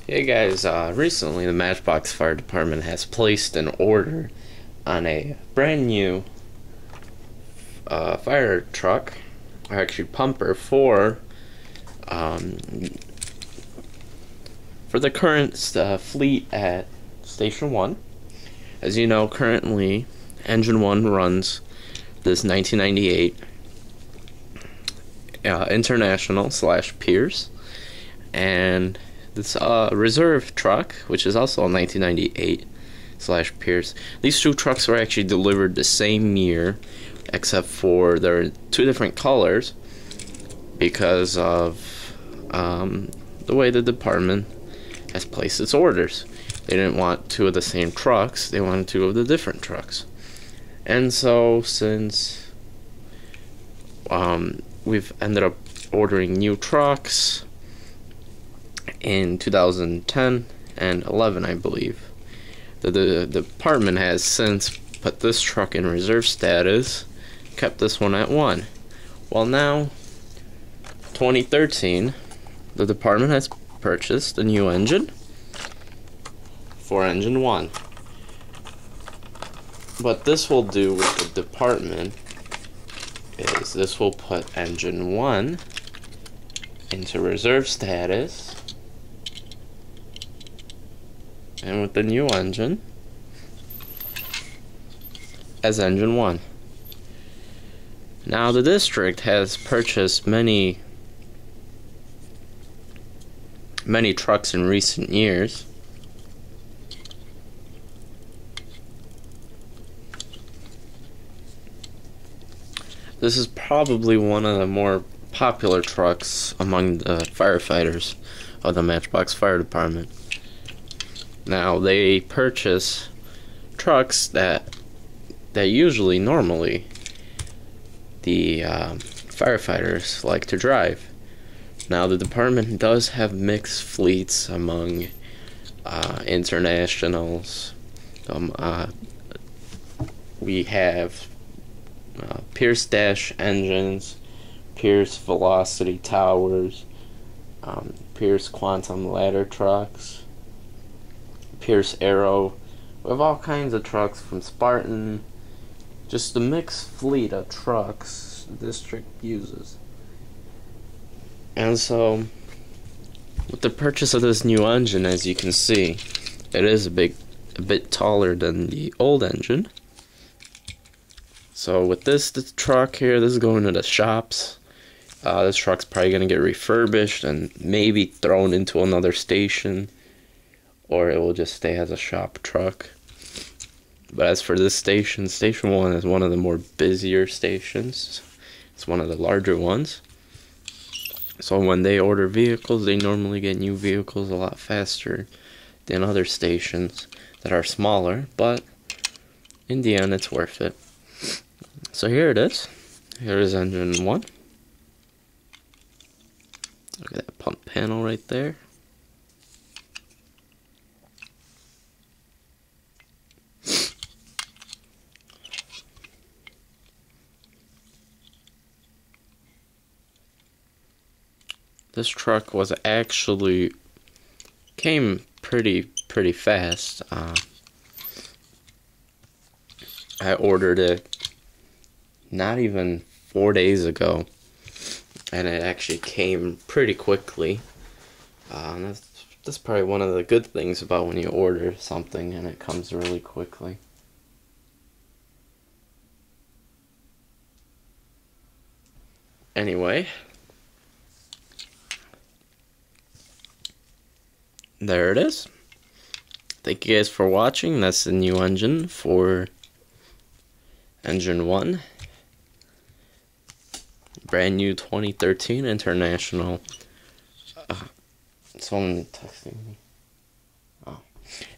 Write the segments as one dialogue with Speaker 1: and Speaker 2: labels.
Speaker 1: Hey guys, recently the Matchbox Fire Department has placed an order on a brand new fire truck, or actually pumper, um, for the current fleet at Station 1. As you know, currently Engine 1 runs this 1998 International / Pierce, and this reserve truck, which is also a 1998 / Pierce. These two trucks were actually delivered the same year, except for they're two different colors because of the way the department has placed its orders. They didn't want two of the same trucks, they wanted two of the different trucks. And so since we've ended up ordering new trucks in 2010 and 11, I believe, the department has since put this truck in reserve status, kept this one at 1. Well, now 2013, the department has purchased a new engine for Engine 1. What this will do with the department is this will put Engine 1 into reserve status, and with the new engine as Engine 1. Now the district has purchased many trucks in recent years. This is probably one of the more popular trucks among the firefighters of the Matchbox Fire Department. Now, they purchase trucks that normally the firefighters like to drive. Now, the department does have mixed fleets among internationals. We have Pierce Dash engines, Pierce Velocity Towers, Pierce Quantum Ladder trucks, Pierce Arrow. We have all kinds of trucks from Spartan. Just the mixed fleet of trucks the district uses. And so, with the purchase of this new engine, as you can see, it is a bit taller than the old engine. So with this truck here, this is going to the shops. This truck's probably going to get refurbished and maybe thrown into another station, or it will just stay as a shop truck. But as for this station, Station 1 is one of the more busier stations. It's one of the larger ones. So when they order vehicles, they normally get new vehicles a lot faster than other stations that are smaller, but in the end, it's worth it. So here it is. Here is Engine 1. Look at that pump panel right there. This truck was actually came pretty fast. I ordered it not even 4 days ago, and it actually came pretty quickly. That's probably one of the good things about when you order something and it comes really quickly. Anyway, there it is. Thank you guys for watching. That's the new engine for Engine 1. Brand new 2013 International. Someone texting me. Oh.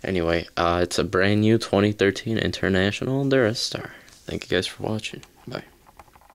Speaker 1: Anyway, it's a brand new 2013 International Durastar. Thank you guys for watching.